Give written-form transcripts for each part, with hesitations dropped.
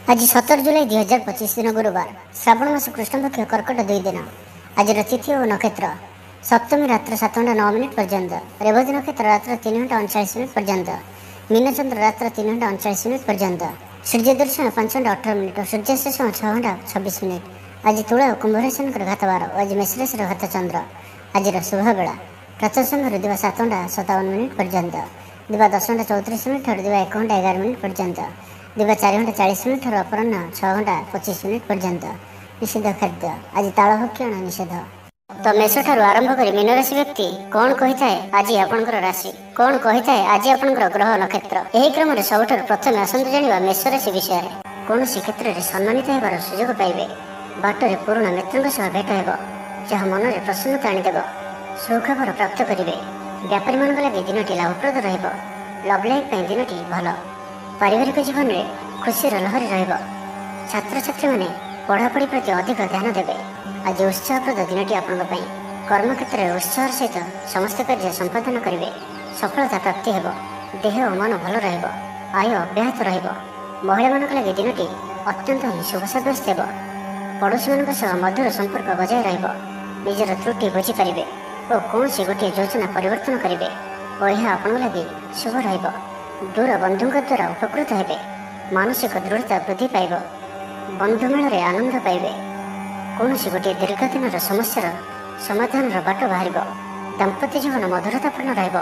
आज 17 जुलाई 2025 दिन गुरुवार श्रावण मास कृष्ण पक्ष कर्कट 2 दिन। आज तिथि और नक्षत्र सप्तमी रात्र 7:09 पर्यंत, रेवती नक्षत्र रात्र 3:39 पर्यंत, मीनचंद्र रात्र 3:39 पर्यंत, सूर्य दर्शन 5:18 और सूर्यास्त समय 6:26। आज तुला और कुंभ राशि घातवार और आज मेष राशि घात चंद्र। आज शुभ बेला प्रातः समय दिवा 7:57 पर्यंत, दिवा 10:34 और दिवा 1:11 पर्यंत, दिवा 4:40 और अपराह्न 6:25 पर्यंत। निषेध खाद्य आज ताल भक्षण निषेध। तो मेष ठारू आरंभ कर मीन राशि व्यक्ति कौन कही थाए आज आपणकर राशि, कौन कही थाए आज आपणकर ग्रह नक्षत्र। यही क्रम सबुठ प्रथम आसतु जाना मेष राशि विषय। कौन क्षेत्र में सम्मानित होबार सुजोग पाइबे। बाटर पुराणा मित्रों सह भेट हो जहाँ मन में प्रसन्नता आनीदेव। सुखबर प्राप्त करेंगे। व्यापारी मान लगे दिनटी लाभप्रद रहिब। लव लाइफ दिनटी भल। पारिवारिक जीवन में खुशी लहरी छात्र छात्री मैंने पढ़ापढ़ी प्रति अधिक ध्यान देवे। आज उत्साहप्रद दिनटी आपण कर्मक्षेत्र में उत्साह सहित समस्त कार्य संपादन करेंगे। सफलता प्राप्ति हो। देह और मन भल रहिब। आय अब्याहत रहिब। महिला मान लगे दिनटी अत्यंत ही शुभ साब्यस्त हो। पड़ोशी मान मधुर संपर्क बजाय रहिब। निजर त्रुटि बुझीपारे और कौन सी गोटे योजना परिवर्तन करेंगे और यह आपण लगे शुभ रहिब। दूर बंधु द्वारा उपकृत हेबे। मानसिक दृढ़ता वृद्धि पाइब। बंधुमेल आनंद पाइबे। कौन सी गोटे दीर्घ दिन समस्या समाधान बाट बाहर। दाम्पत्य जीवन मधुरतापूर्ण रहिब।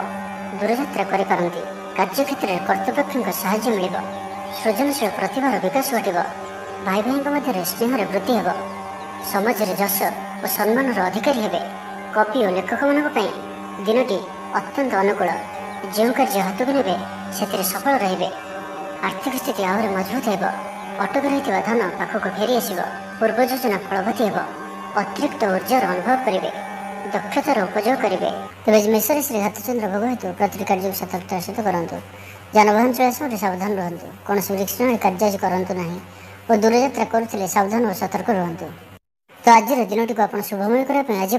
दूरयात्रा करिपारंती। कार्यक्षेत्र में कर्तृपक्ष साहाय्य मिलिब। सृजनशील प्रतिभार विकास घटिब। भाई भाई मध्य स्नेह वृद्धि हो। समाज में जश और सम्मान अधिकारी हेबे। कवि और लेखक मान दिनटी अत्यंत अनुकूल। जो कार्य हाथ को ने से सफल रहिबे। आर्थिक स्थिति आहरी मजबूत हो। अटक रही धन पाखक फेरी आसब। पूर्व योजना फलवती हो। अतिरिक्त ऊर्जार अनुभव करेंगे। दक्षतार उपयोग करेंगे। तेज मेष राशि घातचंद्र भोग हेतु प्रति कार्य सतर्कता सहित करूँ। जानवाहन चलाइया समय सावधान रुहतु। कौन रिक्स कार्य करूँ ना और दूरयात्रा करुले सावधान और सतर्क रुहतु। तो आज दिन टी आप शुभमय करने आज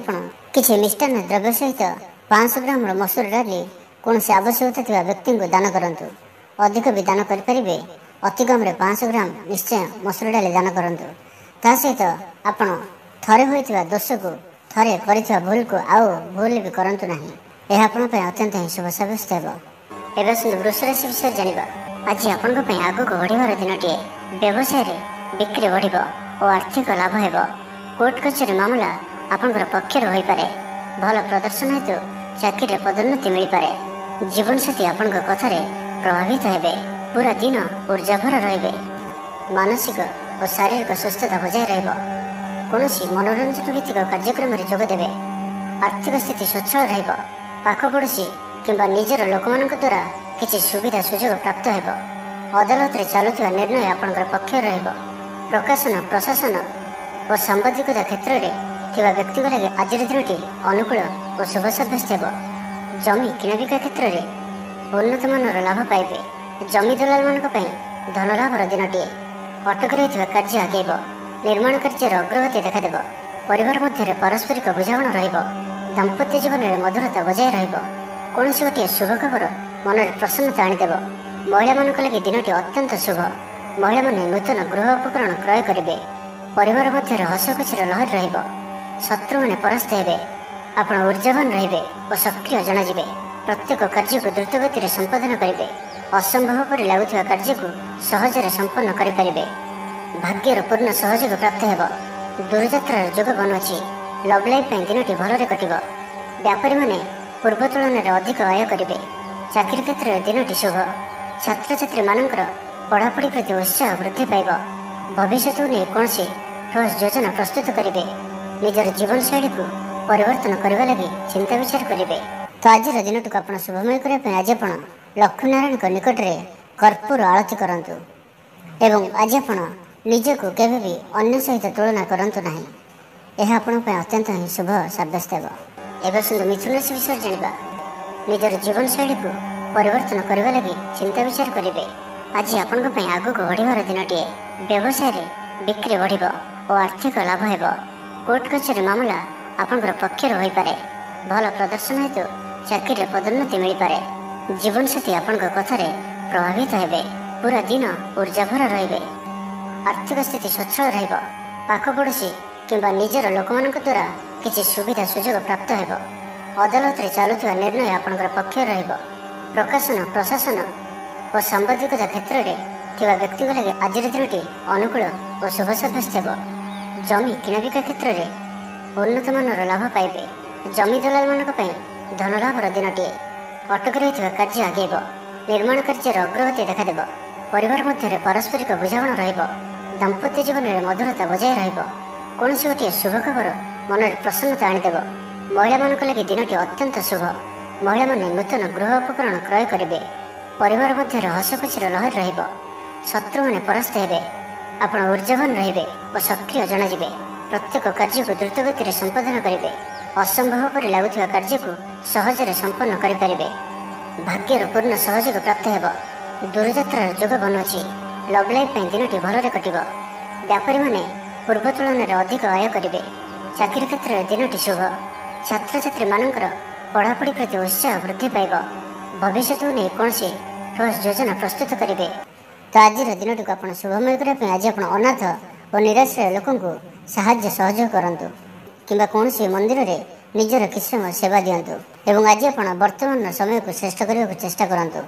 किसी मिष्टान्न द्रव्य सहित 500 ग्राम मसूर डाली कौन से आवश्यकता थी व्यक्ति को दान करूँ। अधिक भी दान करेंगे। अति कम 500 ग्राम निश्चय मसूर डाली दान करूँ। ता सहित आपण थरे होइथिबा दोष को थरे करिथिबा भूल को आउ भूल भी करूँ ना। यह अत्यंत ही शुभ साब्यस्त हो। एवं सुंदर वृष राशि विषय जाना। आज आपण आग को बढ़िबार दिनटीए। व्यवसाय बिक्री बढ़ और आर्थिक लाभ हो। कोर्ट कचेरी मामला आपंकर पक्षर हो पारे। भल प्रदर्शन हेतु चाकरी पदोन्नति मिल पारे। जीवन साथी आपण कथार प्रभावित हेबे। पूरा दिन ऊर्जाभर रहिबे। मानसिक और शारीरिक सुस्थता बजाय रहिब। कौन मनोरंजन भित्तिक कार्यक्रम में जोगदेवे। आर्थिक स्थिति स्वच्छल रहिब। पाख पड़ोशी किंबा निजर लोक द्वारा किसी सुविधा सुजोग प्राप्त हो। अदालत में चलुवा निर्णय आपंकर पक्ष रहिब। प्रकाशन प्रशासन और सांबादिकता क्षेत्र में व्यक्ति लगे आज दिनटी अनुकूल और शुभ साब्यस्त हो। जमी किणाबिका क्षेत्र में उन्नत मानर लाभ पाइबे। जमी दलाल मान धन लाभर दिनटीए। अटक रही कार्य आगेब। निर्माण कार्य अग्रगति देखादेव। परिवार मध्य पारस्परिक बुझामण रहिब। दाम्पत्य जीवन में मधुरता बजाय रहिब। कौन गोटे शुभ खबर मन में प्रसन्नता आनीदेव। महिला मान लगे दिनटी अत्यंत शुभ। महिला माने नूतन गृह उपकरण क्रय करेंगे। परिवार मध्य हसखुशीर लहर रहिब। शत्रु मैंने परास्त हेबे। आपण ऊर्जावान रहिबे और सक्रिय जनाजिबे। प्रत्येक कार्य को द्रुतगति संपादन करेंगे। असंभव पर लगुवा कार्य को सहजरे संपन्न करें। भाग्यर पूर्ण सहयोग प्राप्त हो। दूरयात्रार जोग बनुची। Love life दिनटी भलरे कटिब। व्यापारी माने पूर्व तुलन में अधिक आय करेंगे। चाकरी क्षेत्र में दिनटी शुभ। छात्र छात्री मानकर पढ़ापढ़ी प्रति उत्साह वृद्धि पाइब। भविष्य नहीं कौन ठोस योजना प्रस्तुत करेंगे। निजर जीवन शैली को परिवर्तन करने लगी चिंता विचार करेंगे। तो आज दिन टी आप शुभमय करने आज आप लक्ष्मीनारायण निकट में कर्पूर आरती करूँ। एवं आज आप निजक केवे भी अन्य सहित तुलना करूँ ना। यह अत्यंत ही शुभ साब्यस्त हो। एवं सुंदर मिथुन राशि विषय जाना। निजर जीवन शैली को परिवर्तन करने लगी चिंता विचार करेंगे। आज आपण आग को बढ़िबार दिनटीए। व्यवसाय बिक्री बढ़ और आर्थिक लाभ हो। कोर्ट कचेरी मामला आपंकर पक्षर हो पारे। भल प्रदर्शन हेतु चाकरी पदोन्नति मिल पारे। जीवन साथी आपण कथार प्रभावित हेबे। पूरा दिन ऊर्जाभर रहिबे। आर्थिक स्थिति सच्छल रहिब पाख पड़ोशी किंबा निजर लोकमानक द्वारा किसी सुविधा सुजोग प्राप्त हेब अदालत रे चालुथिबा निर्णय आपणकर पक्ष रहिब प्रकाशन प्रशासन और सांबादिकता क्षेत्र में थिबा व्यक्ति लगे आज दिनटी अनुकूल और शुभ साब्यस्त हेब जमी किणाबिका क्षेत्र में उन्नत मानर लाभ पाइबे जमी दलाल मानक पई धन लाभर दिनटीए अटक रही कार्य आगेब निर्माण कार्यर अग्रगति देखादेव परिवार मध्य पारस्परिक बुझामण रहिब दाम्पत्य जीवन में मधुरता बजाय रहिब कौन गोटे शुभ खबर मन में प्रसन्नता आनीदेव महिला मान लगे दिनटी अत्यंत शुभ महिला माने नूतन गृह उपकरण क्रय करेंगे परिवार मध्य हसखुशीर लहर रहिब शत्रु मैंने परास्त हेबे आपण ऊर्जावान रहिबे और सक्रिय जनाजिबे प्रत्येक कार्य को द्रुत गति संपादन करेंगे असंभव पर लगुवा कार्य को सहजरे संपन्न करें भाग्यर पूर्ण सहयोग प्राप्त हेब दूरयात्रार जोग बनुची लव लाइफ दिनटी भलरे कटिब व्यापारी माने पूर्व तुलन में अधिक आय करेंगे चाकरी क्षेत्र में दिनटी शुभ छात्र छात्री मानकर पढ़ापढ़ी प्रति उत्साह वृद्धि पाइब भविष्य को नहीं कौन ठोस योजना प्रस्तुत करेंगे तो आज दिन को आप शुभमय करने आज आप अनाथ और निराश्रय लोक साहाय्य सहयोग करूँ कि कौन मंदिर में निजर किसी समय सेवा दिंतु एवं आज आप वर्तमान समय को श्रेष्ठ करने को चेष्टा करूँ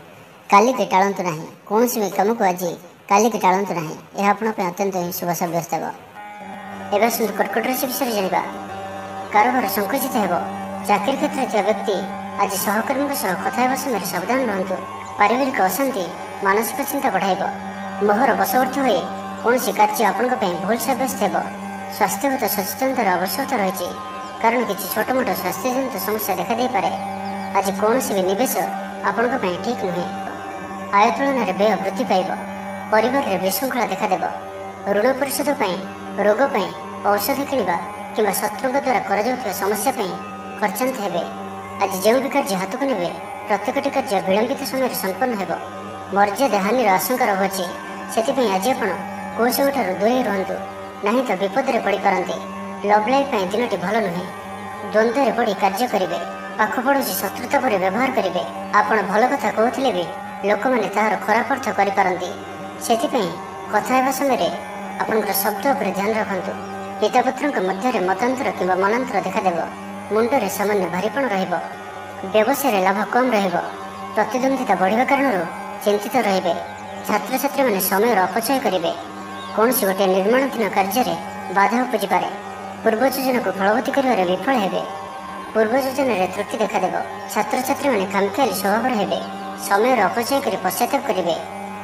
काली के टाळंतु नहीं कौन भी कम को आज काली के टाळंतु नहीं यह आप अत्यंत ही शुभ साब्यस्त हो एवं सुंदर कर्कट राशि विषय जाना कारोबार संकुचित हो चाकरी क्षेत्र में व्यक्ति आज सहकर्मी कथा समय सावधान रहतु पारिवारिक अशांति मानसिक चिंता बढ़ाइब मोहर बशवर्ती हुए कौन कार्य आपण भूल साब्यस्त हो स्वास्थ्यगत सचेतनतार आवश्यकता रही कारण किसी छोट मोट स्वास्थ्यजनित समस्या देखा पारे आज कौन भी निवेश आपण ठीक नुहे आय तुलन में व्यय वृद्धि पाइब परिवार में विशृंखला देखादेव ऋण परिशोध रोग औषध किणवा कि शत्रु द्वारा कर समस्या खर्चांत हेबे आज जो भी कार्य हाथ को ने प्रत्येकटी कार्य विलंबित समय संपन्न हो मर्यादा हानिर आशंका रहुछि से आज आप कौ सब दूरे रुहतु नहीं तो विपद में पड़ पारती लव लाइफ दिनटी भल नुहे द्वंद्व में पड़ कार्य करेंगे पाख पड़ोशी शत्रुता पर व्यवहार करेंगे आपण भल कथा कहते भी लोक मैंने तार खराब अर्थ करपारती से कथा समय आपंकर शब्द पर ध्यान रखु पिता पुत्र मध्य मतांतर कि मनांतर देखादेव मुंडे सामान्य भारीपण व्यवसाय लाभ कम प्रतिद्वंदिता बढ़िया कारण चिंतित रे छात्र छात्री मैंने समय अपचय करेंगे कौन गोटे निर्माणाधीन कार्य बाधा उपजी पारे पूर्व योजना को फलवती कर विफल हेबे पूर्व योजन त्रुटि देखादेव छात्र छात्री मैंने खामखियाली स्वभाव हेबे समय अपचय कर पश्चाताप करेंगे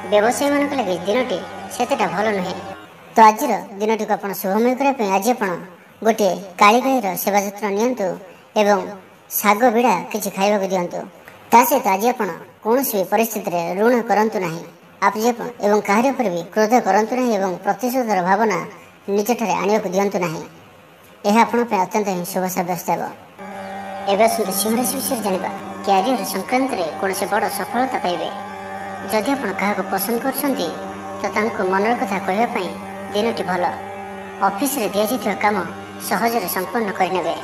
व्यवसायी मान लगे दिनटी सेटा भल नुहे तो आज दिनटी को आप शुभमय करने आज आप गोटे काली गाईर सेवा जत्न नियंतु एवं शाग बिड़ा किसी खाइबा दिंतु ता सहित आज आप कौन भी परिस्थिति में ऋण करंतु नहीं आप एवं काहरी पर भी क्रोध करंतु नहीं एवं प्रतिशोधर भावना निजठार आने को दिंतु नहीं यह आपण अत्यंत ही शुभ साब्यस्त हो एवं सुंदर सिंह राशि विषय जाना क्यारियर संक्रांत में कौन से बड़ सफलता पाइबे जदि आप क्या पसंद कर मनर कथा कहवाई दिनटी भल ऑफिस रे दिया काम सहजरे संपन्न करने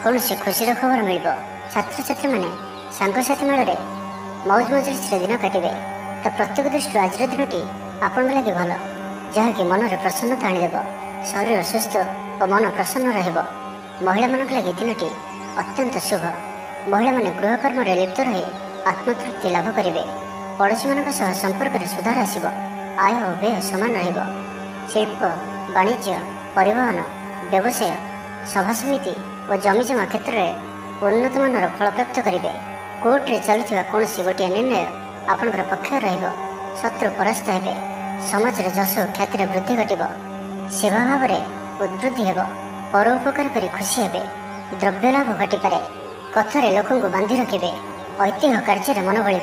कौन से खुशी खबर मिल छात्र छात्री मैंने सांगसाथी मेल मौज मजलिस दिन काटे तो प्रत्येक दृष्टि आज दिनटी आपण लगे भल जहाँकि मन में प्रसन्नता आनीदेव शरीर सुस्थ और मन प्रसन्न रहिबा लगे दिनटी अत्यंत शुभ महिला माने गृह कर्म में लिप्त रही आत्मतृप्ति लाभ करेंगे पड़ोशी मान संपर्क में सुधार आसब आय और व्यय समान रहिबा शिल्प वाणिज्य परिवहन व्यवसाय सभा समिति और जमीजमा क्षेत्र में उन्नत मानर फल प्राप्त करेंगे कोर्ट में चलुवा कौन गोटे निर्णय आपंकर पक्ष शत्रु परास्त हे समाज में जश ख्यातिर वृद्धि घटब सेवा भाव में उद्वृद्धि हो परोपकार कर खुशी हे द्रव्य लाभ घटिपे कथार लोक बांधि रखिए ऐतिह्य कार्य मन बल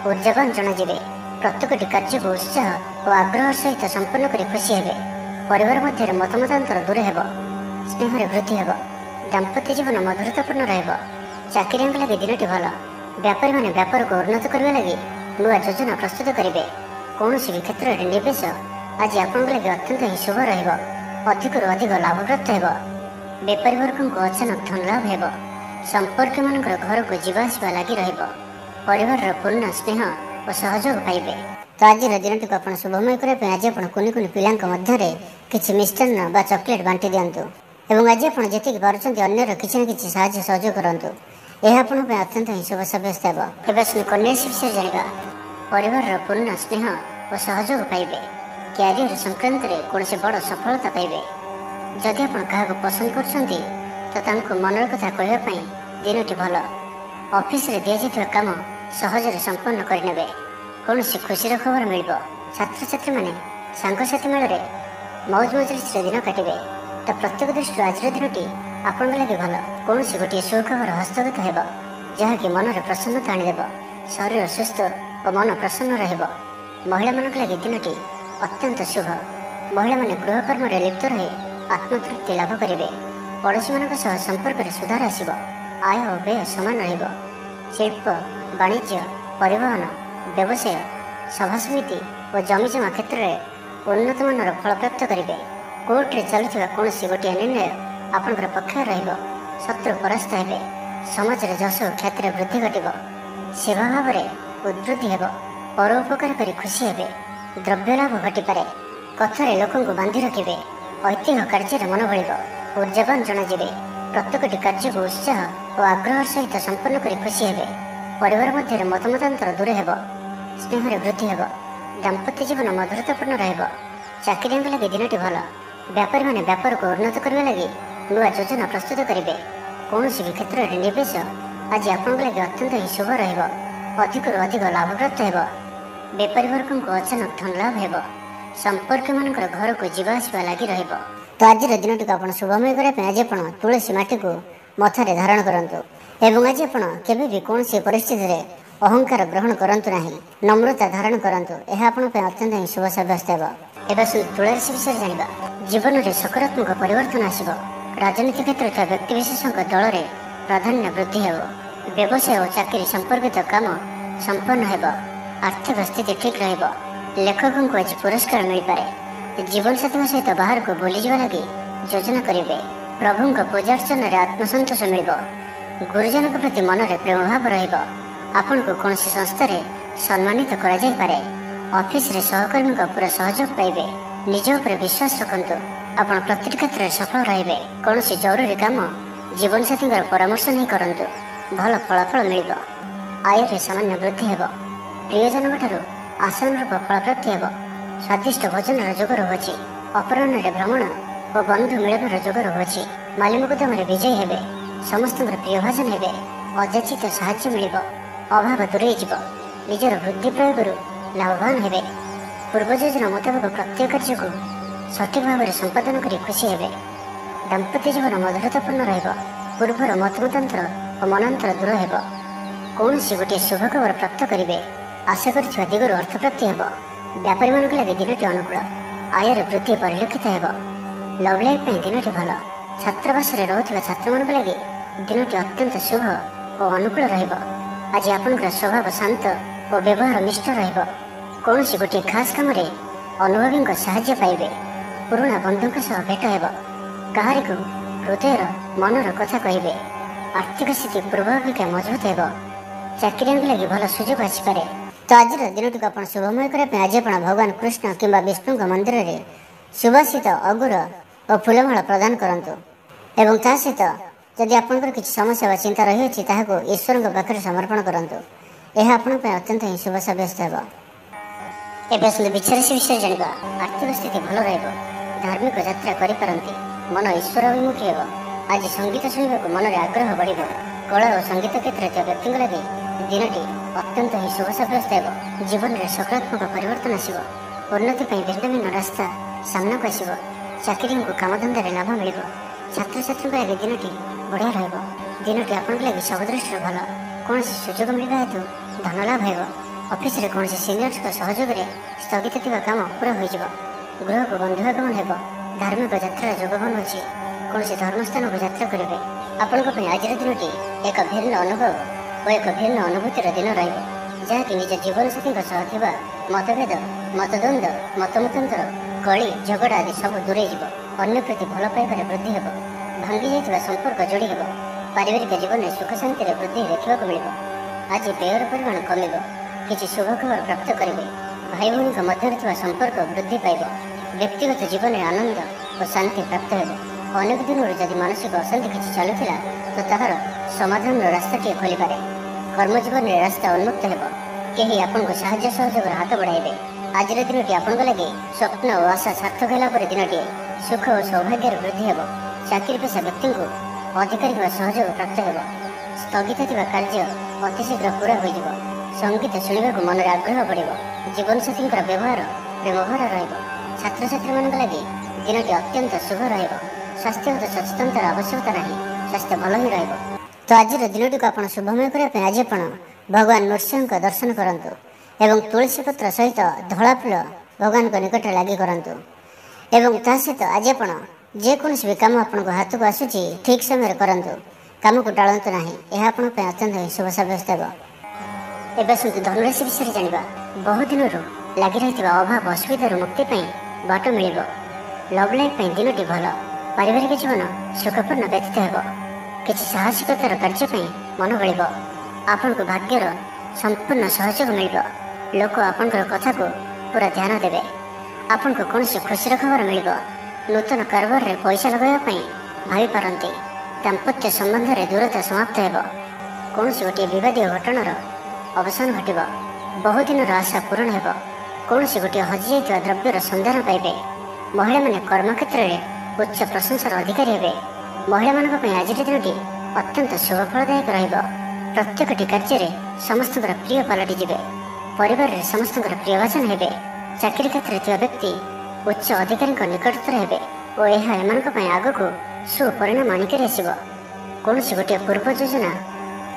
ऊर्जावान जनाजे प्रत्येकटी कार्य को उत्साह और आग्रह सहित संपन्न कर खुशी हे परिवार मध्य मतमतांतर दूर हो स्नेह वृद्धि हो दाम्पत्य जीवन मधुरतापूर्ण चाकरी लगे दिनटी भल व्यापारी मैंने व्यापार को उन्नत करने लगे नुआ योजना प्रस्तुत करेंगे कौन भी क्षेत्र में निवेश आज आप लगे अत्यंत ही शुभ अधिक लाभ प्राप्त हो बेपारी वर्ग को अचानक धन लाभ हो संपर्क मान घर को जीवासवा लगी परिवार पूर्ण स्नेह और सहयोग पाइबे तो ଆଜିର ଦିନଟିକୁ ଆପଣ ଶୁଭମୟ କରିବା ପାଇଁ ଆଜି ଆପଣ କୁନି କୁନି ପିଲାଙ୍କ ମଧ୍ୟରେ କିଛି ମିଷ୍ଟାନ୍ନ ବା ଚକୋଲେଟ୍ ବାଣ୍ଟି ଦିଅନ୍ତୁ ଏବଂ ଆଜି ଆପଣ ଯେତିକି ପାରୁଛନ୍ତି ଅନ୍ୟର କିଛି ନା କିଛି ସାହାଯ୍ୟ ସହଯୋଗ କରନ୍ତୁ। ଏହା ଆପଣଙ୍କ ପାଇଁ ଅତ୍ୟନ୍ତ ହିଁ ଶୁଭ ସାବ୍ୟସ୍ତ ହେବ। ଏବେ ଆସନ୍ତୁ କନ୍ୟା ରାଶି ବିଷୟରେ ଜାଣିବା। ପରିବାରର ପୂର୍ଣ୍ଣ ସ୍ନେହ ଓ ସହଯୋଗ ପାଇବେ। କ୍ୟାରିୟର ସଂକ୍ରାନ୍ତରେ କୌଣସି ବଡ଼ ସଫଳତା ପାଇବେ। ଯଦି ଆପଣ କାହାକୁ ପସନ୍ଦ କରୁଛନ୍ତି ତ ତାଙ୍କୁ ମନର କଥା କହିବା ପାଇଁ ଦିନଟି ଭଲ। ଅଫିସରେ ଦିଆଯାଇଥିବା କାମ ସହଜରେ ସମ୍ପନ୍ନ କରିନେବେ। କୌଣସି ଖୁସିର ଖବର ମିଳିବ। ଛାତ୍ରଛାତ୍ରୀମାନେ ସାଙ୍ଗସାଥି ମେଳରେ ମୌଜ ମଜଲିସରେ ଦିନ କାଟିବେ। ତ ପ୍ରତ୍ୟେକ ଦୃଷ୍ଟିରୁ ଆଜିର ଦିନଟି ଆପଣଙ୍କ ଲାଗି ଭଲ। କୌଣସି ଗୋଟିଏ ସୁଖବର ହସ୍ତଗତ ହେବ ଯାହାକି ମନରେ ପ୍ରସନ୍ନତା ଆଣିଦେବ। ଶରୀର ସୁସ୍ଥ ଓ ମନ ପ୍ରସନ୍ନ ରହିବ। ମହିଳାମାନଙ୍କ ଲାଗି ଦିନଟି ଅତ୍ୟନ୍ତ ଶୁଭ। ମହିଳାମାନେ ଗୃହକର୍ମରେ ଲିପ୍ତ ରହି ଆତ୍ମତୃପ୍ତି ଲାଭ କରିବେ। ପଡ଼ୋଶୀମାନଙ୍କ ସହ ସମ୍ପର୍କରେ ସୁଧାର ଆସିବ। ଆୟ ଓ ବ୍ୟୟ ସମାନ ରହିବ। ଶିଳ୍ପ, ବାଣିଜ୍ୟ, ପରିବହନ, ବ୍ୟବସାୟ, ସଭାସମିତି ଓ ଜମିଜମା କ୍ଷେତ୍ରରେ ଉନ୍ନତମାନର ଫଳପ୍ରାପ୍ତ କରିବେ। କୋର୍ଟରେ ଚାଲୁଥିବା କୌଣସି ଗୋଟିଏ ନିର୍ଣ୍ଣୟ ଆପଣଙ୍କର ପକ୍ଷରେ ରହିବ। ଶତ୍ରୁ ପରାସ୍ତ ହେବେ। ସମାଜରେ ଯଶ ଓ ଖ୍ୟାତିର ବୃଦ୍ଧି ଘଟିବ। ସେବା ଭାବରେ ଉଦ୍ବୃଦ୍ଧି ହେବ। ପର ଉପକାର କରି ଖୁସି ହେବେ। ଦ୍ରବ୍ୟ ଲାଭ ଘଟିପାରେ। କଥାରେ ଲୋକଙ୍କୁ ବାନ୍ଧି ରଖିବେ। ଐତିହ୍ୟ କାର୍ଯ୍ୟରେ ମନ ବଳିବ। ଉର୍ଜାବାନ ଜଣାଯିବେ। ପ୍ରତ୍ୟେକଟି କାର୍ଯ୍ୟକୁ ଉତ୍ସାହ ଓ ଆଗ୍ରହର ସହିତ ସମ୍ପନ୍ନ କରି ଖୁସି ହେବେ। ପରିବାର ମଧ୍ୟରେ ମତମତାନ୍ତର ଦୂର ହେବ। ସ୍ନେହରେ ବୃଦ୍ଧି ହେବ। ଦାମ୍ପତ୍ୟ ଜୀବନ ମଧୁରତାପୂର୍ଣ୍ଣ ରହିବ। ଚାକିରିଆଙ୍କ ଲାଗି ଦିନଟି ଭଲ। ବ୍ୟାପାରୀମାନେ ବ୍ୟାପାରକୁ ଉନ୍ନତ କରିବା ଲାଗି ନୂଆ ଯୋଜନା ପ୍ରସ୍ତୁତ କରିବେ। କୌଣସି ବି କ୍ଷେତ୍ରରେ ନିବେଶ ଆଜି ଆପଣଙ୍କ ଲାଗି ଅତ୍ୟନ୍ତ ହିଁ ଶୁଭ ରହିବ। ଅଧିକରୁ ଅଧିକ ଲାଭପ୍ରାପ୍ତ ହେବ। ବେପାରୀ ବର୍ଗଙ୍କୁ ଅଚାନକ ଧନ ଲାଭ ହେବ। ସମ୍ପର୍କୀୟମାନଙ୍କର ଘରକୁ ଯିବା ଆସିବା ଲାଗି ରହିବ। ତ ଆଜିର ଦିନଟିକୁ ଆପଣ ଶୁଭମୟ କରିବା ପାଇଁ ଆଜି ଆପଣ ତୁଳସୀ ମାଟିକୁ ମଥାରେ ଧାରଣ କରନ୍ତୁ ଏବଂ ଆଜି ଆପଣ କେବେ ବି କୌଣସି ପରିସ୍ଥିତିରେ ଅହଙ୍କାର ଗ୍ରହଣ କରନ୍ତୁ ନାହିଁ। ନମ୍ରତା ଧାରଣ କରନ୍ତୁ। ଏହା ଆପଣଙ୍କ ପାଇଁ ଅତ୍ୟନ୍ତ ହିଁ ଶୁଭ ସାବ୍ୟସ୍ତ ହେବ। ଏବେ ଆସନ୍ତୁ ତୁଳା ରାଶି ବିଷୟରେ ଜାଣିବା। ଜୀବନରେ ସକାରାତ୍ମକ ପରିବର୍ତ୍ତନ ଆସିବ। ରାଜନୀତି କ୍ଷେତ୍ରରେ ଥିବା ବ୍ୟକ୍ତିବିଶେଷଙ୍କ ଦଳରେ ପ୍ରାଧାନ୍ୟ ବୃଦ୍ଧି ହେବ। ବ୍ୟବସାୟ ଓ ଚାକିରି ସମ୍ପର୍କିତ କାମ ସମ୍ପନ୍ନ ହେବ। ଆର୍ଥିକ ସ୍ଥିତି ଠିକ୍ ରହିବ। ଲେଖକଙ୍କୁ ଆଜି ପୁରସ୍କାର ମିଳିପାରେ। ଜୀବନସାଥୀଙ୍କ ସହିତ ବାହାରକୁ ବୁଲିଯିବା ଲାଗି ଯୋଜନା କରିବେ। ପ୍ରଭୁଙ୍କ ପୂଜାର୍ଚ୍ଚନାରେ ଆତ୍ମସନ୍ତୋଷ ମିଳିବ। ଗୁରୁଜନଙ୍କ ପ୍ରତି ମନରେ ପ୍ରେମଭାବ ରହିବ। ଆପଣଙ୍କୁ କୌଣସି ସଂସ୍ଥାରେ ସମ୍ମାନିତ କରାଯାଇପାରେ। ଅଫିସରେ ସହକର୍ମୀଙ୍କ ପୁରା ସହଯୋଗ ପାଇବେ। ନିଜ ଉପରେ ବିଶ୍ୱାସ ରଖନ୍ତୁ। ଆପଣ ପ୍ରତିଟି କ୍ଷେତ୍ରରେ ସଫଳ ରହିବେ। କୌଣସି ଜରୁରୀ କାମ ଜୀବନସାଥୀଙ୍କର ପରାମର୍ଶ ନେଇ କରନ୍ତୁ। ଭଲ ଫଳାଫଳ ମିଳିବ। ଆୟରେ ସାମାନ୍ୟ ବୃଦ୍ଧି ହେବ। ପ୍ରିୟଜନଙ୍କଠାରୁ ଆଶାନୁରୂପ ଫଳପ୍ରାପ୍ତି ହେବ। ସ୍ୱାଦିଷ୍ଟ ଭୋଜନର ଯୋଗ ରହୁଅଛି। ଅପରାହ୍ନରେ ଭ୍ରମଣ ଓ ବନ୍ଧୁ ମିଳନର ଯୋଗ ରହୁଅଛି। ମାଲିମକଦ୍ଦମାରେ ବିଜୟୀ ହେବେ। ସମସ୍ତଙ୍କର ପ୍ରିୟଭାଜନ ହେବେ। ଅଯାଚିତ ସାହାଯ୍ୟ ମିଳିବ। ଅଭାବ ଦୂରେଇ ଯିବ। ନିଜର ବୁଦ୍ଧି ପ୍ରୟୋଗରୁ ଲାଭବାନ ହେବେ। ପୂର୍ବ ଯୋଜନା ମୁତାବକ ପ୍ରତ୍ୟେକ କାର୍ଯ୍ୟକୁ ସଠିକ୍ ଭାବରେ ସମ୍ପାଦନ କରି ଖୁସି ହେବେ। ଦାମ୍ପତ୍ୟ ଜୀବନ ମଧୁରତାପୂର୍ଣ୍ଣ ରହିବ। ପୂର୍ବର ମତମତାନ୍ତର ଓ ମନାନ୍ତର ଦୂର ହେବ। କୌଣସି ଗୋଟିଏ ଶୁଭ ଖବର ପ୍ରାପ୍ତ କରିବେ। ଆଶା କରିଥିବା ଦିଗରୁ ଅର୍ଥପ୍ରାପ୍ତି ହେବ। ବ୍ୟାପାରୀମାନଙ୍କ ଲାଗି ଦିନଟି ଅନୁକୂଳ। ଆୟରେ ବୃଦ୍ଧି ପରିଲକ୍ଷିତ ହେବ। ଲଭ୍ ଲାଇଫ୍ ପାଇଁ ଦିନଟି ଭଲ। ଛାତ୍ରାବାସରେ ରହୁଥିବା ଛାତ୍ରମାନଙ୍କ ଲାଗି ଦିନଟି ଅତ୍ୟନ୍ତ ଶୁଭ ଓ ଅନୁକୂଳ ରହିବ। ଆଜି ଆପଣଙ୍କର ସ୍ୱଭାବ ଶାନ୍ତ ଓ ବ୍ୟବହାର ନିଷ୍ଠ ରହିବ। କୌଣସି ଗୋଟିଏ ଖାସ୍ କାମରେ ଅନୁଭବୀଙ୍କ ସାହାଯ୍ୟ ପାଇବେ। ପୁରୁଣା ବନ୍ଧୁଙ୍କ ସହ ଭେଟ ହେବ। କାହାରିକୁ ହୃଦୟର ମନର କଥା କହିବେ। ଆର୍ଥିକ ସ୍ଥିତି ପୂର୍ବ ଅପେକ୍ଷା ମଜବୁତ ହେବ। ଚାକିରିଆଙ୍କ ଲାଗି ଭଲ ସୁଯୋଗ ଆସିପାରେ। ତ ଆଜିର ଦିନଟିକୁ ଆପଣ ଶୁଭମୟ କରିବା ପାଇଁ ଆଜି ଆପଣ ଭଗବାନ କୃଷ୍ଣ କିମ୍ବା ବିଷ୍ଣୁଙ୍କ ମନ୍ଦିରରେ ସୁବାସିତ ଅଗୁର ଓ ଫୁଲମାଳ ପ୍ରଦାନ କରନ୍ତୁ ଏବଂ ତା ସହିତ ଯଦି ଆପଣଙ୍କର କିଛି ସମସ୍ୟା ବା ଚିନ୍ତା ରହିଅଛି ତାହାକୁ ଈଶ୍ୱରଙ୍କ ପାଖରେ ସମର୍ପଣ କରନ୍ତୁ। ଏହା ଆପଣଙ୍କ ପାଇଁ ଅତ୍ୟନ୍ତ ହିଁ ଶୁଭ ସାବ୍ୟସ୍ତ ହେବ। ଏବେ ଆସନ୍ତୁ ବିଚାରାଶି ବିଷୟରେ ଜାଣିବା। ଆର୍ଥିକ ସ୍ଥିତି ଭଲ ରହିବ। ଧାର୍ମିକ ଯାତ୍ରା କରିପାରନ୍ତି। ମନ ଈଶ୍ୱର ଅଭିମୁଖୀ ହେବ। ଆଜି ସଙ୍ଗୀତ ଶୁଣିବାକୁ ମନରେ ଆଗ୍ରହ ବଢ଼ିବ। କଳା ଓ ସଙ୍ଗୀତ କ୍ଷେତ୍ରରେ ଥିବା ବ୍ୟକ୍ତିଙ୍କ ଲାଗି ଦିନଟି ଅତ୍ୟନ୍ତ ହିଁ ଶୁଭ ସାବ୍ୟସ୍ତ ହେବ। ଜୀବନରେ ସକାରାତ୍ମକ ପରିବର୍ତ୍ତନ ଆସିବ। ଉନ୍ନତି ପାଇଁ ଭିନ୍ନ ଭିନ୍ନ ରାସ୍ତା ସାମ୍ନାକୁ ଆସିବ। ଚାକିରିଙ୍କୁ କାମଧନ୍ଦାରେ ଲାଭ ମିଳିବ। ଛାତ୍ରଛାତ୍ରୀଙ୍କ ଲାଗି ଦିନଟି ବଢ଼ିଆ ରହିବ। ଦିନଟି ଆପଣଙ୍କ ଲାଗି ସବୁ ଦୃଷ୍ଟିରୁ ଭଲ। କୌଣସି ସୁଯୋଗ ମିଳିବା ହେତୁ ଧନ ଲାଭ ହେବ। ଅଫିସରେ କୌଣସି ସିନିୟର୍ସଙ୍କ ସହଯୋଗରେ ସ୍ଥଗିତ ଥିବା କାମ ପୁରା ହୋଇଯିବ। ଗୃହକୁ ବନ୍ଧୁ ଆଗମନ ହେବ। ଧାର୍ମିକ ଯାତ୍ରାର ଯୋଗ ବନୁଅଛି। କୌଣସି ଧର୍ମସ୍ଥାନକୁ ଯାତ୍ରା କରିବେ। ଆପଣଙ୍କ ପାଇଁ ଆଜିର ଦିନଟି ଏକ ଭିନ୍ନ ଅନୁଭବ ଓ ଏକ ଭିନ୍ନ ଅନୁଭୂତିର ଦିନ ରହିବ, ଯାହାକି ନିଜ ଜୀବନସାଥୀଙ୍କ ସହ ଥିବା ମତଭେଦ, ମତଦ୍ୱନ୍ଦ୍ୱ, ମତମତାନ୍ତର, କଳି ଝଗଡ଼ା ଆଦି ସବୁ ଦୂରେଇ ଯିବ। ଅନ୍ୟ ପ୍ରତି ଭଲ ପାଇବାରେ ବୃଦ୍ଧି ହେବ। ଭାଙ୍ଗି ଯାଇଥିବା ସମ୍ପର୍କ ଯୋଡ଼ି ହେବ। ପାରିବାରିକ ଜୀବନରେ ସୁଖ ଶାନ୍ତିରେ ବୃଦ୍ଧି ଦେଖିବାକୁ ମିଳିବ। ଆଜି ବ୍ୟୟର ପରିମାଣ କମିବ। କିଛି ଶୁଭ ଖବର ପ୍ରାପ୍ତ କରିବେ। ଭାଇ ଭଉଣୀଙ୍କ ମଧ୍ୟରେ ଥିବା ସମ୍ପର୍କ ବୃଦ୍ଧି ପାଇବ। ବ୍ୟକ୍ତିଗତ ଜୀବନରେ ଆନନ୍ଦ ଓ ଶାନ୍ତି ପ୍ରାପ୍ତ ହେବ। ଅନେକ ଦିନରୁ ଯଦି ମାନସିକ ଅଶାନ୍ତି କିଛି ଚାଲୁଥିଲା ତ ତାହାର ସମାଧାନର ରାସ୍ତାଟିଏ ଖୋଲିପାରେ। କର୍ମଜୀବନରେ ରାସ୍ତା ଉନ୍ମୁକ୍ତ ହେବ। କେହି ଆପଣଙ୍କୁ ସାହାଯ୍ୟ ସହଯୋଗର ହାତ ବଢ଼ାଇବେ। ଆଜିର ଦିନଟି ଆପଣଙ୍କ ଲାଗି ସ୍ୱପ୍ନ ଓ ଆଶା ସାର୍ଥକ ହେଲା ପରେ ଦିନଟିଏ। ସୁଖ ଓ ସୌଭାଗ୍ୟର ବୃଦ୍ଧି ହେବ। ଚାକିରି ପେଶା ବ୍ୟକ୍ତିଙ୍କୁ ଅଧିକାରୀଙ୍କ ସହଯୋଗ ପ୍ରାପ୍ତ ହେବ। ସ୍ଥଗିତ ଥିବା କାର୍ଯ୍ୟ ଅତି ଶୀଘ୍ର ପୂରା ହୋଇଯିବ। ସଙ୍ଗୀତ ଶୁଣିବାକୁ ମନରେ ଆଗ୍ରହ ବଢ଼ିବ। ଜୀବନସାଥୀଙ୍କର ବ୍ୟବହାର ପ୍ରେମଭରା ରହିବ। ଛାତ୍ରଛାତ୍ରୀମାନଙ୍କ ଲାଗି ଦିନଟି ଅତ୍ୟନ୍ତ ଶୁଭ ରହିବ। ସ୍ୱାସ୍ଥ୍ୟଗତ ସଚେତନତାର ଆବଶ୍ୟକତା ନାହିଁ। ସ୍ୱାସ୍ଥ୍ୟ ଭଲ ହିଁ ରହିବ। ତ ଆଜିର ଦିନଟିକୁ ଆପଣ ଶୁଭମୟ କରିବା ପାଇଁ ଆଜି ଆପଣ ଭଗବାନ ନୃସିଂହଙ୍କ ଦର୍ଶନ କରନ୍ତୁ ଏବଂ ତୁଳସୀ ପତ୍ର ସହିତ ଧଳା ଫୁଲ ଭଗବାନଙ୍କ ନିକଟରେ ଲାଗି କରନ୍ତୁ। ଏବଂ ତା ସହିତ ଆଜି ଆପଣ ଯେକୌଣସି ବି କାମ ଆପଣଙ୍କ ହାତକୁ ଆସୁଛି ଠିକ୍ ସମୟରେ କରନ୍ତୁ। କାମକୁ ଟାଳନ୍ତୁ ନାହିଁ। ଏହା ଆପଣଙ୍କ ପାଇଁ ଅତ୍ୟନ୍ତ ଶୁଭ ସାବ୍ୟସ୍ତ ହେବ। ଏବେ ଆସନ୍ତୁ ଧନୁରାଶି ବିଷୟରେ ଜାଣିବା। ବହୁଦିନରୁ ଲାଗି ରହିଥିବା ଅଭାବ ଅସୁବିଧାରୁ ମୁକ୍ତି ପାଇଁ ବାଟ ମିଳିବ। ଲଭ୍ ଲାଇଫ୍ ପାଇଁ ଦିନଟି ଭଲ। ପାରିବାରିକ ଜୀବନ ସୁଖପୂର୍ଣ୍ଣ ବ୍ୟତୀତ ହେବ। କିଛି ସାହସିକତାର କାର୍ଯ୍ୟ ପାଇଁ ମନ ବଳିବ। ଆପଣଙ୍କୁ ଭାଗ୍ୟର ସମ୍ପୂର୍ଣ୍ଣ ସହଯୋଗ ମିଳିବ। ଲୋକ ଆପଣଙ୍କର କଥାକୁ ପୁରା ଧ୍ୟାନ ଦେବେ। ଆପଣଙ୍କୁ କୌଣସି ଖୁସିର ଖବର ମିଳିବ। ନୂତନ କାରବାରରେ ପଇସା ଲଗାଇବା ପାଇଁ ଭାବିପାରନ୍ତି। ଦାମ୍ପତ୍ୟ ସମ୍ବନ୍ଧରେ ଦୂରତା ସମାପ୍ତ ହେବ। କୌଣସି ଗୋଟିଏ ବିବାଦୀୟ ଘଟଣାର ଅବସାନ ଘଟିବ। ବହୁଦିନର ଆଶା ପୂରଣ ହେବ। କୌଣସି ଗୋଟିଏ ହଜିଯାଇଥିବା ଦ୍ରବ୍ୟର ସନ୍ଧାନ ପାଇବେ। ମହିଳାମାନେ କର୍ମକ୍ଷେତ୍ରରେ ଉଚ୍ଚ ପ୍ରଶଂସାର ଅଧିକାରୀ ହେବେ। ମହିଳାମାନଙ୍କ ପାଇଁ ଆଜିର ଦିନଟି ଅତ୍ୟନ୍ତ ଶୁଭଫଳଦାୟକ ରହିବ। ପ୍ରତ୍ୟେକଟି କାର୍ଯ୍ୟରେ ସମସ୍ତଙ୍କର ପ୍ରିୟ ପାଲଟିଯିବେ। ପରିବାରରେ ସମସ୍ତଙ୍କର ପ୍ରିୟଭାଜନ ହେବେ। ଚାକିରି କ୍ଷେତ୍ରରେ ଥିବା ବ୍ୟକ୍ତି ଉଚ୍ଚ ଅଧିକାରୀଙ୍କ ନିକଟତର ହେବେ ଓ ଏହା ଏମାନଙ୍କ ପାଇଁ ଆଗକୁ ସୁପରିଣାମ ଆଣିକରି ଆସିବ। କୌଣସି ଗୋଟିଏ ପୂର୍ବ ଯୋଜନା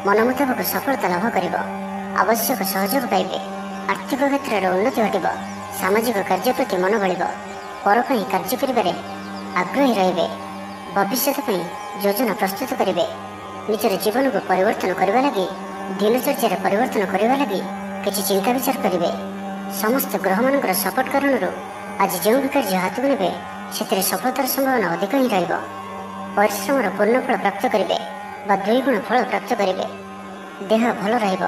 ମନ ମୁତାବକ ସଫଳତା ଲାଭ କରିବ। ଆବଶ୍ୟକ ସହଯୋଗ ପାଇବେ। ଆର୍ଥିକ କ୍ଷେତ୍ରରେ ଉନ୍ନତି ଘଟିବ। ସାମାଜିକ କାର୍ଯ୍ୟ ପ୍ରତି ମନ ବଳିବ। ପର ପାଇଁ କାର୍ଯ୍ୟ କରିବାରେ ଆଗ୍ରହୀ ରହିବେ। ଭବିଷ୍ୟତ ପାଇଁ ଯୋଜନା ପ୍ରସ୍ତୁତ କରିବେ। ନିଜର ଜୀବନକୁ ପରିବର୍ତ୍ତନ କରିବା ଲାଗି ଦିନଚର୍ଯ୍ୟାରେ ପରିବର୍ତ୍ତନ କରିବା ଲାଗି କିଛି ଚିନ୍ତା ବିଚାର କରିବେ। ସମସ୍ତ ଗ୍ରହମାନଙ୍କର ସପୋର୍ଟ କାରଣରୁ ଆଜି ଯେଉଁ ବି କାର୍ଯ୍ୟ ହାତକୁ ନେବେ ସେଥିରେ ସଫଳତାର ସମ୍ଭାବନା ଅଧିକ ହିଁ ରହିବ। ପରିଶ୍ରମର ପୂର୍ଣ୍ଣ ଫଳ ପ୍ରାପ୍ତ କରିବେ ବା ଦ୍ୱିଗୁଣ ଫଳ ପ୍ରାପ୍ତ କରିବେ। ଦେହ ଭଲ ରହିବ।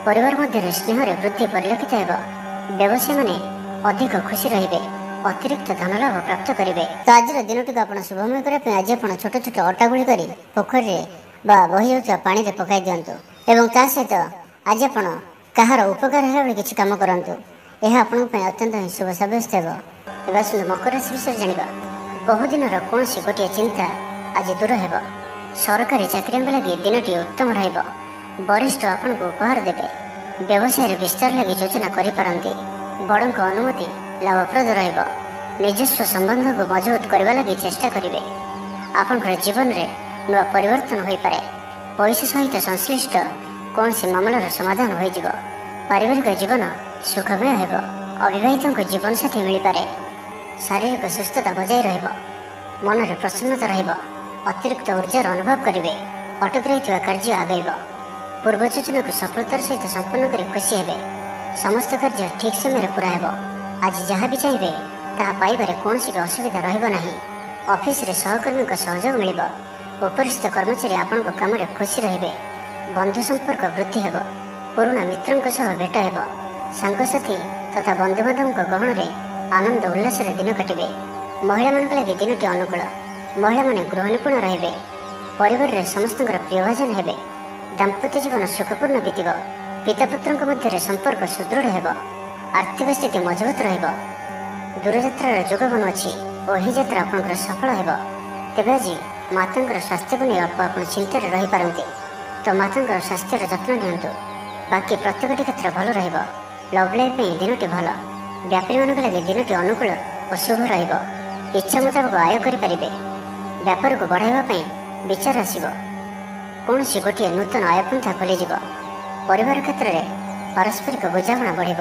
ପରିବାର ମଧ୍ୟରେ ସ୍ନେହରେ ବୃଦ୍ଧି ପରିଲକ୍ଷିତ ହେବ। ବ୍ୟବସାୟୀମାନେ ଅଧିକ ଖୁସି ରହିବେ। ଅତିରିକ୍ତ ଧନଲାଭ ପ୍ରାପ୍ତ କରିବେ। ତ ଆଜିର ଦିନଟିକୁ ଆପଣ ଶୁଭମୟ କରିବା ପାଇଁ ଆଜି ଆପଣ ଛୋଟ ଛୋଟ ଅଟା ଗୁଳି କରି ପୋଖରୀରେ ବା ବହି ଯାଉଥିବା ପାଣିରେ ପକାଇ ଦିଅନ୍ତୁ ଏବଂ ତା ସହିତ ଆଜି ଆପଣ କାହାର ଉପକାର ହେଲା ଭଳି କିଛି କାମ କରନ୍ତୁ। ଏହା ଆପଣଙ୍କ ପାଇଁ ଅତ୍ୟନ୍ତ ହିଁ ଶୁଭ ସାବ୍ୟସ୍ତ ହେବ। ଏବେ ଆସନ୍ତୁ ମକର ରାଶି ବିଷୟରେ ଜାଣିବା। ବହୁଦିନର କୌଣସି ଗୋଟିଏ ଚିନ୍ତା ଆଜି ଦୂର ହେବ। ସରକାରୀ ଚାକିରିଙ୍କ ଲାଗି ଦିନଟି ଉତ୍ତମ ରହିବ। ବରିଷ୍ଠ ଆପଣଙ୍କୁ ଉପହାର ଦେବେ। ବ୍ୟବସାୟରେ ବିସ୍ତାର ଲାଗି ଯୋଜନା କରିପାରନ୍ତି। ବଡ଼ଙ୍କ ଅନୁମତି ଲାଭପ୍ରଦ ରହିବ। ନିଜସ୍ୱ ସମ୍ବନ୍ଧକୁ ମଜବୁତ କରିବା ଲାଗି ଚେଷ୍ଟା କରିବେ। ଆପଣଙ୍କର ଜୀବନରେ ନୂଆ ପରିବର୍ତ୍ତନ ହୋଇପାରେ। ପଇସା ସହିତ ସଂଶ୍ଳିଷ୍ଟ କୌଣସି ମାମଲାର ସମାଧାନ ହୋଇଯିବ। ପାରିବାରିକ ଜୀବନ ସୁଖମୟ ହେବ। ଅବିବାହିତଙ୍କୁ ଜୀବନସାଥୀ ମିଳିପାରେ। ଶାରୀରିକ ସୁସ୍ଥତା ବଜାୟ ରହିବ। ମନରେ ପ୍ରସନ୍ନତା ରହିବ। ଅତିରିକ୍ତ ଉର୍ଜାର ଅନୁଭବ କରିବେ। ଅଟକି ରହିଥିବା କାର୍ଯ୍ୟ ଆଗେଇବ। ପୂର୍ବ ଯୋଜନାକୁ ସଫଳତାର ସହିତ ସମ୍ପୂର୍ଣ୍ଣ କରି ଖୁସି ହେବେ। ସମସ୍ତ କାର୍ଯ୍ୟ ଠିକ୍ ସମୟରେ ପୁରା ହେବ। ଆଜି ଯାହା ବି ଚାହିଁବେ ତାହା ପାଇବାରେ କୌଣସି ବି ଅସୁବିଧା ରହିବ ନାହିଁ। ଅଫିସରେ ସହକର୍ମୀଙ୍କ ସହଯୋଗ ମିଳିବ। ଉପରିସ୍ଥ କର୍ମଚାରୀ ଆପଣଙ୍କ କାମରେ ଖୁସି ରହିବେ। ବନ୍ଧୁ ସମ୍ପର୍କ ବୃଦ୍ଧି ହେବ। ପୁରୁଣା ମିତ୍ରଙ୍କ ସହ ଭେଟ ହେବ। ସାଙ୍ଗସାଥୀ ତଥା ବନ୍ଧୁବାନ୍ଧବଙ୍କ ଗହଣରେ ଆନନ୍ଦ ଉଲ୍ଲାସରେ ଦିନ କାଟିବେ। ମହିଳାମାନଙ୍କ ଲାଗି ଦିନଟି ଅନୁକୂଳ। ମହିଳାମାନେ ଗୃହ ନିପୁଣ ରହିବେ। ପରିବାରରେ ସମସ୍ତଙ୍କର ପ୍ରିୟଭାଜନ ହେବେ। ଦାମ୍ପତ୍ୟ ଜୀବନ ସୁଖପୂର୍ଣ୍ଣ ବିତିବ। ପିତାପୁତ୍ରଙ୍କ ମଧ୍ୟରେ ସମ୍ପର୍କ ସୁଦୃଢ଼ ହେବ। ଆର୍ଥିକ ସ୍ଥିତି ମଜବୁତ ରହିବ। ଦୂରଯାତ୍ରାର ଯୋଗ ବନୁଅଛି ଓ ଏହି ଯାତ୍ରା ଆପଣଙ୍କର ସଫଳ ହେବ। ତେବେ ଆଜି ମାତାଙ୍କର ସ୍ୱାସ୍ଥ୍ୟକୁ ନେଇ ଆପଣ ଚିନ୍ତାରେ ରହିପାରନ୍ତି। ତ ମାତାଙ୍କର ସ୍ୱାସ୍ଥ୍ୟର ଯତ୍ନ ନିଅନ୍ତୁ। ବାକି ପ୍ରତ୍ୟେକଟି କ୍ଷେତ୍ର ଭଲ ରହିବ। ଲଭ୍ ଲାଇଫ୍ ପାଇଁ ଦିନଟି ଭଲ। ବ୍ୟାପାରୀମାନଙ୍କ ଲାଗି ଦିନଟି ଅନୁକୂଳ ଓ ଶୁଭ ରହିବ। ଇଚ୍ଛା ମୁତାବକ ଆୟ କରିପାରିବେ। ବ୍ୟାପାରକୁ ବଢ଼ାଇବା ପାଇଁ ବିଚାର ଆସିବ। କୌଣସି ଗୋଟିଏ ନୂତନ ଆୟପନ୍ଥା ଖୋଲିଯିବ। ପରିବାର କ୍ଷେତ୍ରରେ ପାରସ୍ପରିକ ବୁଝାମଣା ବଢ଼ିବ।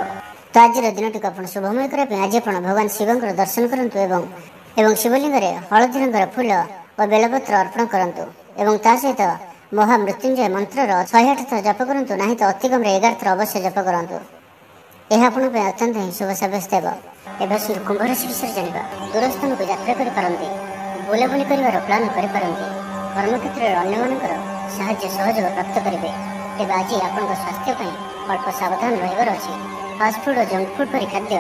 ତ ଆଜିର ଦିନଟିକୁ ଆପଣ ଶୁଭମୟ କରିବା ପାଇଁ ଆଜି ଆପଣ ଭଗବାନ ଶିବଙ୍କର ଦର୍ଶନ କରନ୍ତୁ ଏବଂ ଶିବଲିଙ୍ଗରେ ହଳଦୀ ରଙ୍ଗର ଫୁଲ ଓ ବେଲପତ୍ର ଅର୍ପଣ କରନ୍ତୁ ଏବଂ ତା ସହିତ ମହାମୃତ୍ୟୁଞ୍ଜୟ ମନ୍ତ୍ରର 108 ଥର ଜପ କରନ୍ତୁ। ନାହିଁ ତ ଅତି କମ୍ରେ 11 ଥର ଅବଶ୍ୟ ଜପ କରନ୍ତୁ। ଏହା ଆପଣଙ୍କ ପାଇଁ ଅତ୍ୟନ୍ତ ହିଁ ଶୁଭ ସାବ୍ୟସ୍ତ ହେବ। ଏବେ ଆସନ୍ତୁ କୁମ୍ଭ ରାଶି ବିଷୟରେ ଜାଣିବା। ଦୂରସ୍ଥାନକୁ ଯାତ୍ରା କରିପାରନ୍ତି। ବୁଲାବୁଲି କରିବାର ପ୍ଲାନ୍ କରିପାରନ୍ତି। କର୍ମକ୍ଷେତ୍ରରେ ଅନ୍ୟମାନଙ୍କର ସାହାଯ୍ୟ ସହଯୋଗ ପ୍ରାପ୍ତ କରିବେ। ତେବେ ଆଜି ଆପଣଙ୍କ ସ୍ୱାସ୍ଥ୍ୟ ପାଇଁ ଅଳ୍ପ ସାବଧାନ ରହିବାର ଅଛି। फास्टफुड और जंक फुड परी खाद्य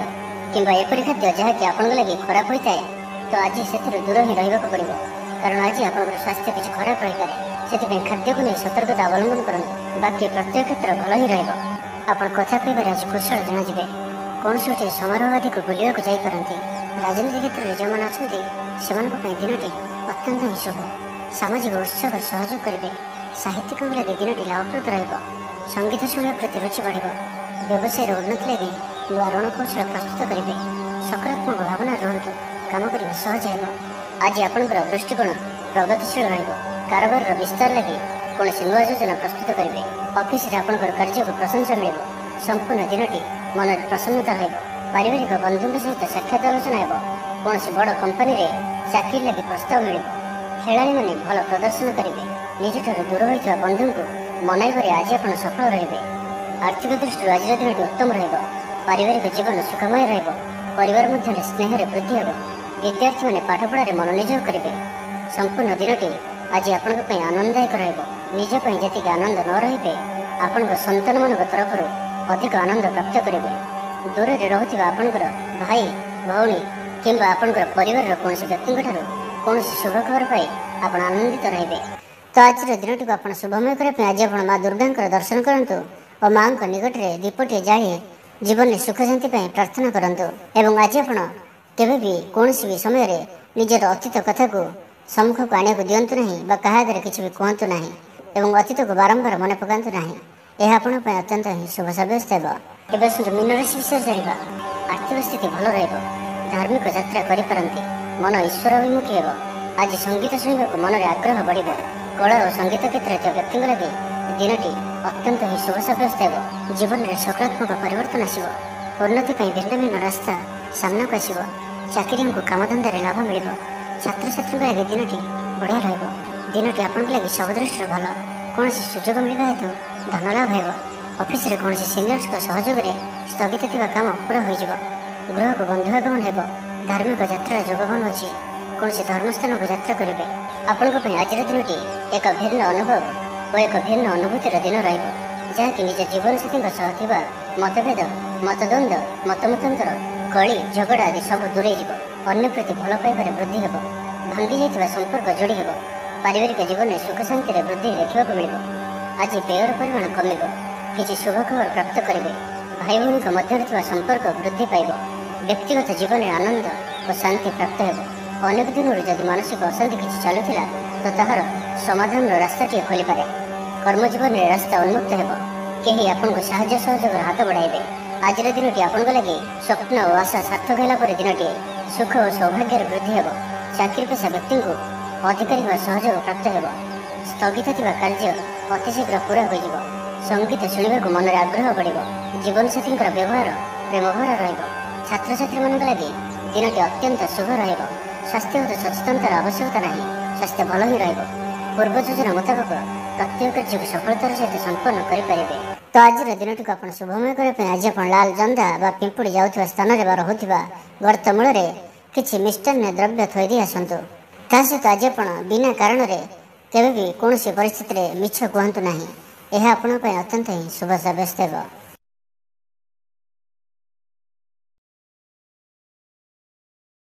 किंबा एपरी खाद्य जहाँकि आपंक लगे खराब होता है तो आज से दूर ही रहा पड़ो कारण आज आप स्वास्थ्य किसी खराब रही पारे से खाद्य को नहीं सतर्कता अवलंबन करूँ बाकी प्रत्येक क्षेत्र भल ही रहा कथा कह आज कुशल जनाजे कौन से गोटे समारोह आदि को बुलवाक जापारती राजनीति क्षेत्र में जो मैंने अच्छा दिनटी अत्यंत ही शुभ सामाजिक उत्सव सहयोग करेंगे साहित्यिक लगे दिनटी लाभप्रद संगीत शुणा प्रति रुचि बढ़ व्यवसाय उन्नति लगे नुआ रणकौशल प्रस्तुत करेंगे सकारात्मक भावना रुहतु काम करने सहज हो आज आपंकर दृष्टिकोण प्रगतिशील रबार विस्तार लगे कौन नुआ योजना प्रस्तुत करेंगे ऑफिस आपंकर कार्य को प्रशंसा मिल संपूर्ण दिनटी मन प्रसन्नता पारिवारिक बंधु सहित साक्षात आलोचना हो कौन बड़ कंपनी चाकरी लगे प्रस्ताव मिल खेलाड़ी मैंने भल प्रदर्शन करेंगे निज दूर होता बंधु को मनाइबार आज आप सफल रहे आर्थिक दृष्टि आज दिनटी उत्तम पारिवारिक जीवन सुखमय परिवार मध्य स्नेह वृद्धि हो विद्यार्थी मैंने पाठपढ़े मनोनियोग करेंगे संपूर्ण दिनटी आज आपण आनंददायक रजपी जी आनंद न रे आपण सन्तान मान तरफ अधिक आनंद प्राप्त करेंगे दूर में रोचा आपंकर भाई भौणी कि आपंकर परिवार कौन व्यक्ति कौन शुभ खबर पाई आप आनंदित रहे तो आज दिन को आप शुभमय करने आज आप माँ दुर्गा दर्शन करूँ और माँ निकट में दीपटे जाए जीवन में सुख शांति प्रार्थना करूँ एवं आज आप भी कौन भी समय निजर अतीत कथा को सम्मुख को आने को दिंतु ना क्या आगे किसी भी कहतु ना एवं अतीत को बारंबार मन पकातु ना यह आपण अत्यंत ही शुभ सब्यस्त हो मीन राशि विषय जाना आर्थिक स्थिति भल धार्मिक यात्रा करपारती मन ईश्वराभिमुखी हो आज संगीत शुणा मन में आग्रह बढ़ कला और संगीत क्षेत्र व्यक्ति लगे दिनटी अत्यंत ही शुभ सब्यस्त हो जीवन में सकारात्मक परिवर्तन आसो उन्नति भिन्न भिन्न रास्ता सामना को आसो चाकरी को कामधंदा लाभ मिल छात्र छात्री लगे दिनटी बढ़िया दिनटी आपण लगे सब दृष्टि भल कौन सुजोग मिलवा हेतु धन लाभ हो ऑफिस रे कौन सिनियर्स सहयोग में स्थगित थी काम पूरा हो गृह को बंधुआगमन हो धार्मिक यात्रा जोगबन अच्छी कौन धर्मस्थान को यात्रा करेंगे आपण आज दिनटी एक भिन्न अनुभव और एक भिन्न अनुभूतिर दिन रहाँकि निज जीवन साथी मतभेद मतद्वंद मतमतांतर कली झगड़ा आदि सब दूरे अन्य प्रति भल पाइबार वृद्धि हो भांगी जाइथिबा संपर्क जोड़ी हो पारिवारिक जीवन में सुख शांति वृद्धि देखा मिल आज व्ययर परिमाण कमिब किसी शुभ खबर प्राप्त करेंगे भाई भौणी मध्य संपर्क वृद्धि पाइब व्यक्तिगत जीवन में आनंद और शांति प्राप्त हो अनेक दिन जदि मानसिक अशांति किसी चलुला तो ताहार समाधान रास्ताटी खोली पारे कर्मजीवन में रास्ता उन्मुक्त हो कहीं आपन को साहाय्य सहयोग हाथ बढ़ाइबे आज दिनटी आपण लगे स्वप्न और आशा सार्थक होगापर दिनटी सुख और सौभाग्य वृद्धि हो चाकरी पेशा व्यक्ति को अधिकारी सहयोग प्राप्त हो स्थगित थी कार्य अतिशीघ्र पूरा हो संगीत शुणा मन में आग्रह बढ़ जीवन साथी व्यवहार प्रेम भरा छात्र छात्री मान लगे दिनटी अत्यंत शुभ स्वास्थ्यगत सचेतनतार आवश्यकता ना स्वास्थ्य भल ही पूर्व योजना मुताबक प्रत्येक कार्य को सफलतार सहित संपन्न करेंगे तो आज दिनटी को आप शुभमय करने आज आप लाल जंदा पिंपुड़ी जाऊा स्थान में रोचा गर्त मूल किसी मिष्टान्न द्रव्य थोदी आसतु ता सहित आज आप बिना कारण केवे भी कौन परिस्थिति में मिछ कहतु ना यह आपण अत्यंत ही शुभ सब्यस्त हो।